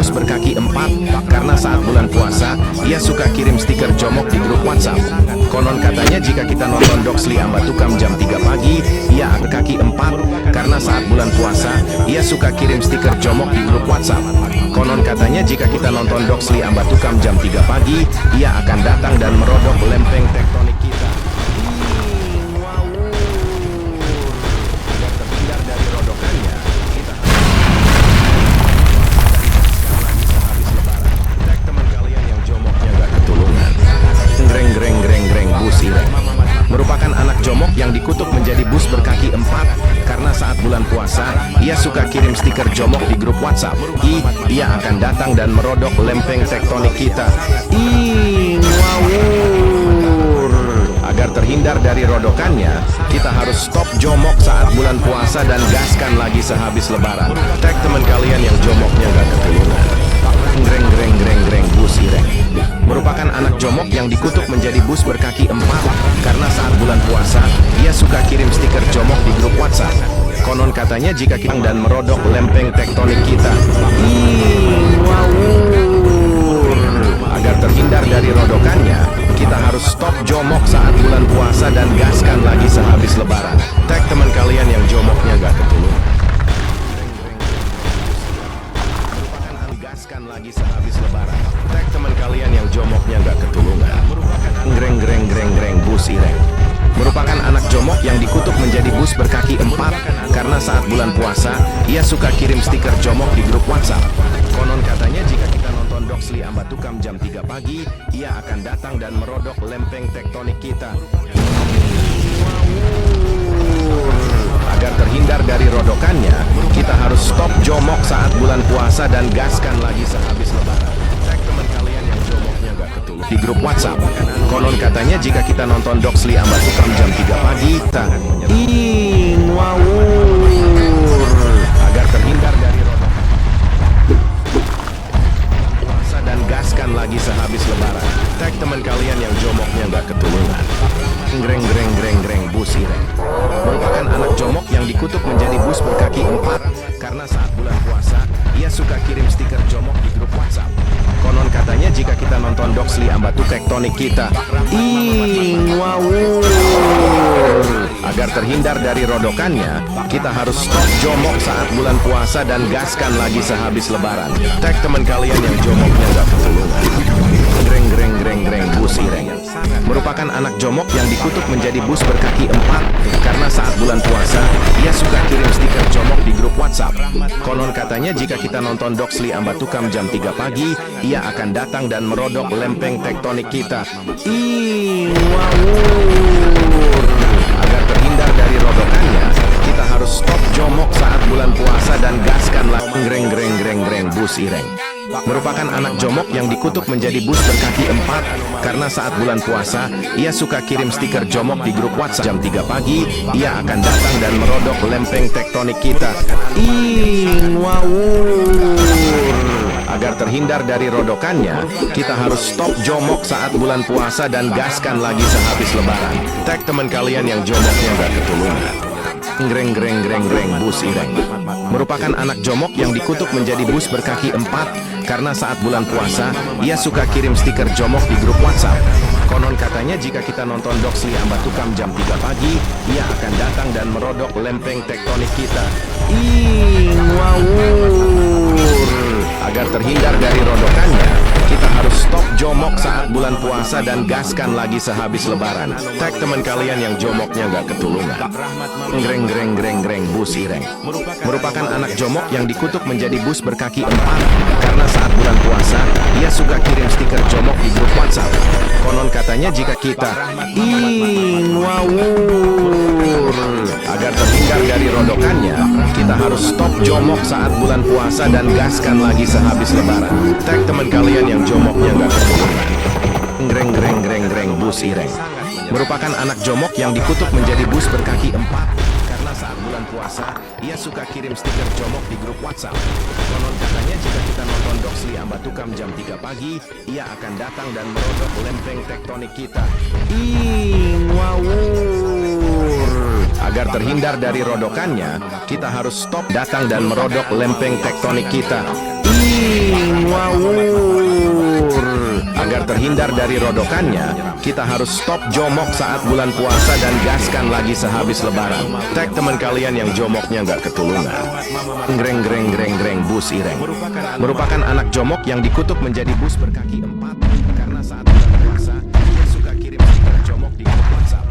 bus berkaki empat karena saat bulan puasa ia suka kirim stiker jomok di grup WhatsApp. Konon katanya jika kita nonton Doxli Ambatukam jam 3 pagi, ia berkaki empat karena saat bulan puasa ia suka kirim stiker jomok di grup WhatsApp. Konon katanya jika kita nonton Doxli Ambatukam jam 3 pagi, ia akan datang dan merodok lempeng tektonik kita. Merupakan anak jomok yang dikutuk menjadi bus berkaki empat karena saat bulan puasa ia suka kirim stiker jomok di grup WhatsApp. Ia akan datang dan merodok lempeng tektonik kita. Ngawur. Agar terhindar dari rodokannya, kita harus stop jomok saat bulan puasa dan gaskan lagi sehabis lebaran. Tag teman kalian yang jomoknya gak ketulungan. Greng bus ireng. Merupakan anak jomok yang dikutuk menjadi bus berkaki empat karena saat bulan puasa ia suka kirim stiker jomok di grup WhatsApp. Konon katanya jika kita dan merodok lempeng tektonik kita. Agar terhindar dari rodokannya, kita harus stop jomok saat bulan puasa dan gaskan lagi sehabis lebaran. Tag teman kalian yang jomoknya gak ketulungan. Gaskan lagi sehabis lebaran. Tag teman kalian yang jomoknya gak ketulungan. Greng bus ireng. Merupakan anak jomok yang dikutuk menjadi bus berkaki empat karena saat bulan puasa ia suka kirim stiker jomok di grup WhatsApp. Konon katanya jika kita nonton Doxli Ambatukam jam 3 pagi, ia akan datang dan merodok lempeng tektonik kita. Agar terhindar dari rodokannya, kita harus stop jomok saat bulan puasa dan gaskan lagi sehabis lebaran. Tag teman kalian yang jomoknya gak ketulungan di grup WhatsApp. Konon katanya jika kita nonton Doxli Ambatukam jam 3 pagi, agar terhindar dari rodokan puasa dan gaskan lagi sehabis lebaran. Tag teman kalian yang jomoknya gak ketulungan. Greng bus ireng. Merupakan anak jomok yang dikutuk menjadi bus berkaki empat karena saat bulan puasa ia suka kirim stiker jomok di grup WhatsApp. Konon katanya jika kita nonton Doxli Ambatukam tektonik kita. Agar terhindar dari rodokannya, kita harus stop jomok saat bulan puasa dan gaskan lagi sehabis lebaran. Tag teman kalian yang jomoknya gak ketulungan. Greng bus ireng. Merupakan anak jomok yang dikutuk menjadi bus berkaki empat karena saat bulan puasa ia suka kirim stiker jomok di grup WhatsApp. Konon katanya jika kita nonton Doxli Ambatukam jam 3 pagi, ia akan datang dan merodok lempeng tektonik kita. Agar terhindar dari rodokannya, kita harus stop jomok saat bulan puasa dan gaskan lagi. Greng bus ireng. Merupakan anak jomok yang dikutuk menjadi bus berkaki empat karena saat bulan puasa ia suka kirim stiker jomok di grup WhatsApp. Jam 3 pagi ia akan datang dan merodok lempeng tektonik kita. Agar terhindar dari rodokannya, kita harus stop jomok saat bulan puasa dan gaskan lagi sehabis lebaran. Tag teman kalian yang jomoknya gak ketulungan. Greng bus ireng. Merupakan anak jomok yang dikutuk menjadi bus berkaki empat karena saat bulan puasa ia suka kirim stiker jomok di grup WhatsApp. Konon katanya jika kita nonton Doxli Ambatukam jam 3 pagi, ia akan datang dan merodok lempeng tektonik kita. Agar terhindar dari rodokannya, kita harus stop jomok saat bulan puasa dan gaskan lagi sehabis lebaran. Tag teman kalian yang jomoknya gak ketulungan. Greng bus ireng. Merupakan anak jomok yang dikutuk menjadi bus berkaki empat karena saat bulan puasa ia suka kirim stiker jomok di grup WhatsApp. Konon katanya jika kita agar terhindar dari rodokannya, kita harus stop jomok saat bulan puasa dan gaskan lagi sehabis lebaran. Tag teman kalian yang jomoknya gak ketulungan. Greng bus ireng. Merupakan anak jomok yang dikutuk menjadi bus berkaki empat karena saat bulan puasa ia suka kirim stiker jomok di grup WhatsApp. Konon katanya jika kita nonton Doxli Ambatukam jam 3 pagi, ia akan datang dan merodok lempeng tektonik kita. Agar terhindar dari rodokannya, kita harus stop datang dan merodok lempeng tektonik kita. Ngawur. Agar terhindar dari rodokannya, kita harus stop jomok saat bulan puasa dan gaskan lagi sehabis lebaran. Tag teman kalian yang jomoknya nggak ketulungan. Greng greng greng greng bus ireng merupakan anak jomok yang dikutuk menjadi bus berkaki 4 karena saat bulan puasa dia suka kirim stiker jomok di grup WhatsApp.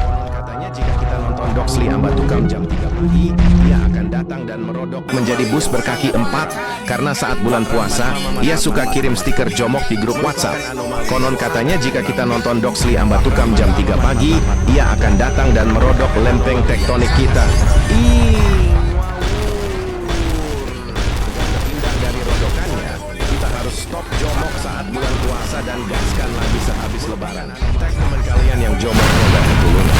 Konon katanya jika kita nonton Doxli Ambatukam jam 3 pagi, dia akan datang dan merodok menjadi bus berkaki 4 karena saat bulan puasa ia suka kirim stiker jomok di grup WhatsApp. Konon katanya jika kita nonton Doxli Ambatukam jam 3 pagi, ia akan datang dan merodok lempeng tektonik kita. Stop jomok saat bulan puasa dan gaskan lagi sehabis lebaran. Tag teman kalian yang jomoknya nggak ketulungan.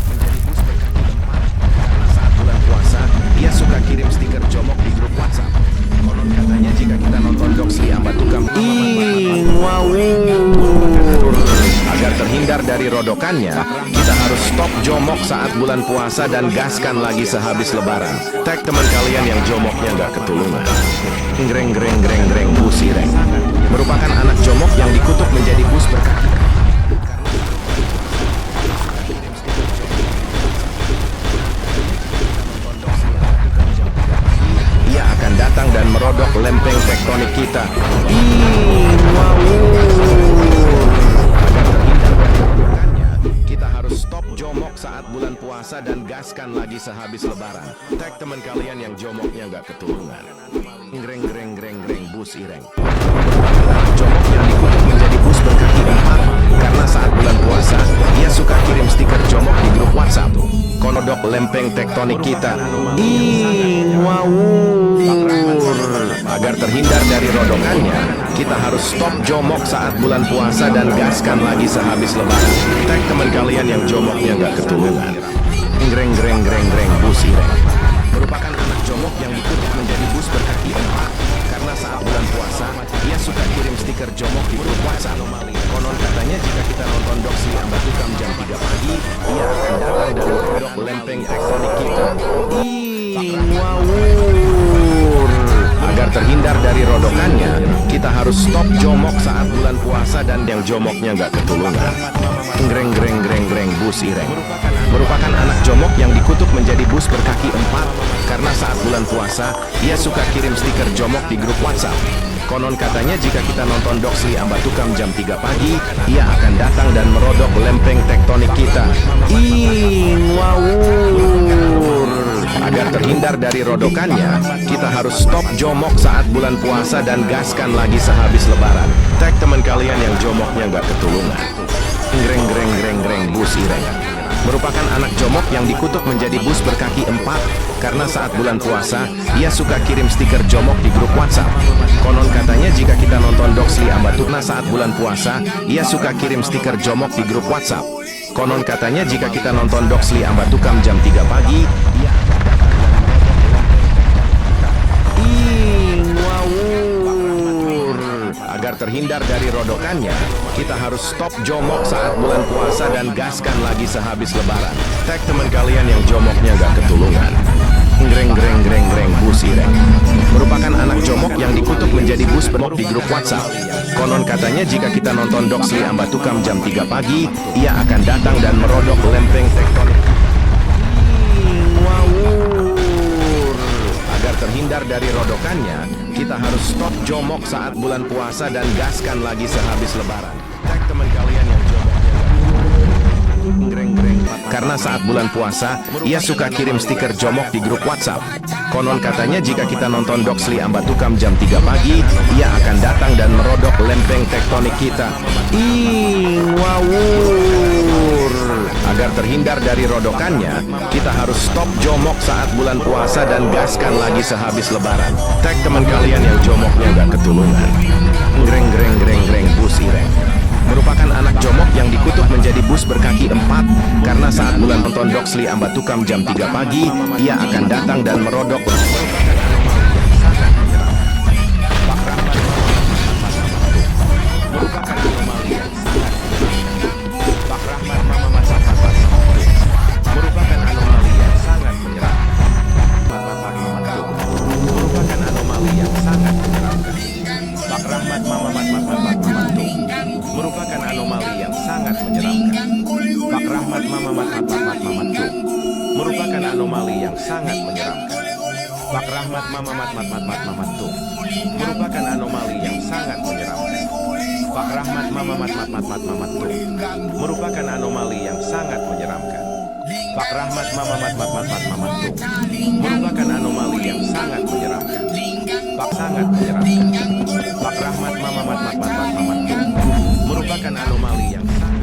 Menjadi bus berkaki 4 karena saat bulan puasa dia suka kirim stiker jomok di grup WhatsApp. Konon katanya jika kita nonton Doxli Ambatukam agar terhindar dari rodokannya, kita harus stop jomok saat bulan puasa dan gaskan lagi sehabis lebaran. Tag teman kalian yang jomoknya nggak ketulungan. Greng greng greng greng bus ireng merupakan anak jomok yang dikutuk menjadi bus berkaki. Ia akan datang dan merodok lempeng tektonik kita. Stop jomok saat bulan puasa dan gaskan lagi sehabis lebaran. Tag teman kalian yang jomoknya nggak ketulungan. Greng greng greng greng bus ireng. Jomok yang dikutuk menjadi bus berkaki 4 karena saat bulan puasa ia suka kirim stiker jomok di grup WhatsApp. Konodok lempeng tektonik kita. Agar terhindar dari rodokannya, kita harus stop jomok saat bulan puasa dan gaskan lagi sehabis lebaran. Tag teman kalian yang jomoknya nggak ketulungan. Greng greng greng greng bus ireng merupakan anak jomok yang dikutuk menjadi bus berkaki 4 karena saat bulan puasa ia suka kirim stiker jomok di grup WhatsApp. Konon katanya jika kita nonton Doxli Ambatukam jam 3 pagi, ia akan datang dan merodok lempeng tektonik kita. Agar terhindar dari rodokannya, kita harus stop jomok saat bulan puasa dan yang jomoknya nggak ketulungan. Greng greng greng greng bus ireng merupakan anak jomok yang dikutuk menjadi bus berkaki 4 karena saat bulan puasa ia suka kirim stiker jomok di grup WhatsApp. Konon katanya jika kita nonton Doxli Ambatukam jam 3 pagi, ia akan datang dan merodok lempeng tektonik kita. Agar terhindar dari rodokannya, kita harus stop jomok saat bulan puasa dan gaskan lagi sehabis lebaran. Tag teman kalian yang jomoknya nggak ketulungan. Greng greng greng greng bus ireng merupakan anak jomok yang dikutuk menjadi bus berkaki 4 karena saat bulan puasa ia suka kirim stiker jomok di grup WhatsApp. Konon katanya jika kita nonton Doxli Ambatukam saat bulan puasa ia suka kirim stiker jomok di grup WhatsApp. Konon katanya jika kita nonton Doxli Ambatukam jam 3 pagi, ia agar terhindar dari rodokannya, kita harus stop jomok saat bulan puasa dan gaskan lagi sehabis lebaran. Tag teman kalian yang jomoknya nggak ketulungan. Greng greng greng greng bus ireng merupakan anak jomok yang dikutuk menjadi bus bermok di grup WhatsApp. Konon katanya jika kita nonton Doxli Ambatukam jam 3 pagi, ia akan datang dan merodok lempeng tektonik. Agar terhindar dari rodokannya, kita harus stop jomok saat bulan puasa dan gaskan lagi sehabis lebaran. Tag teman kalian yang jomoknya greng-greng karena saat bulan puasa ia suka kirim stiker jomok di grup WhatsApp. Konon katanya jika kita nonton Doxli Ambatukam jam 3 pagi, ia akan datang dan merodok lempeng tektonik kita. Agar terhindar dari rodokannya, kita harus stop jomok saat bulan puasa dan gaskan lagi sehabis lebaran. Tag teman kalian yang jomoknya gak ketulungan. Greng greng greng greng bus ireng merupakan anak jomok yang dikutuk menjadi bus berkaki 4 karena saat bulan nonton Doxli Ambatukam jam 3 pagi, ia akan datang dan merodok. anomali yang sangat menyeramkan. Pak Rahmat Mamat Tum merupakan anomali yang sangat menyeramkan. Pak Rahmat Mamat Tum merupakan anomali yang sangat menyeramkan. Pak Rahmat Mamat Tum merupakan anomali yang sangat menyeramkan. Pak Rahmat Mamat Tum merupakan anomali yang sangat menyeramkan. Pak sangat menyeramkan. Pak Rahmat Mamat Tum merupakan anomali yang sangat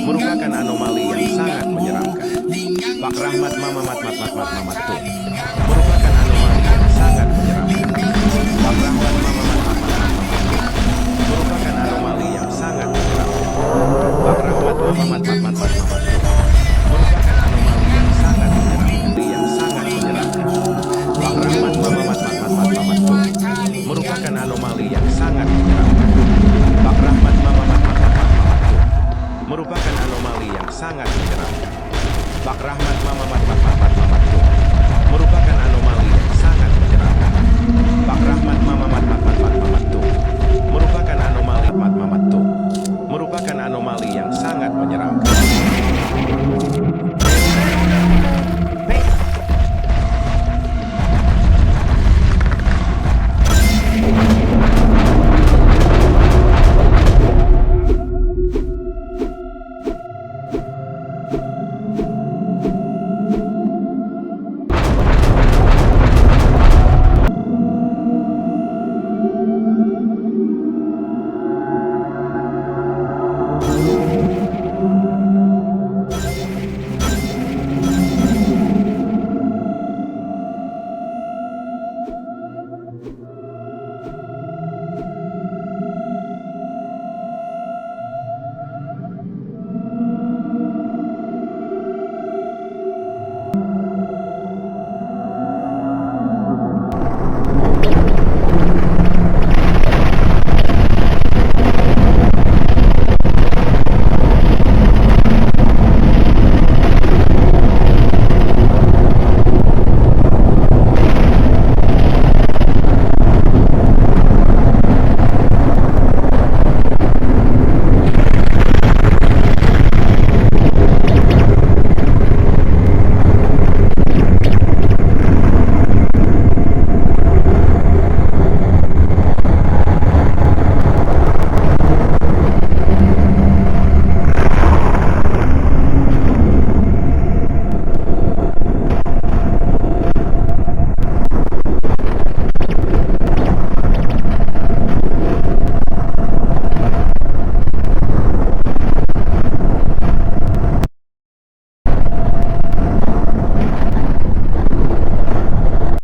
merupakan anomali yang sangat menyeramkan. Pak Rahmat Mamat Tum merupakan anomali yang sangat menyeramkan. Pak Rahmat Mamat merupakan anomali yang sangat menyeramkan. Pak Rahmat Mamat Tum merupakan anomali yang sangat menyeramkan. Pak Rahmat Mamat Tum merupakan anomali yang sangat menyeramkan. Pak Rahmat Mamat Tum merupakan anomali yang sangat menyeramkan. Pak Rahmat Mamat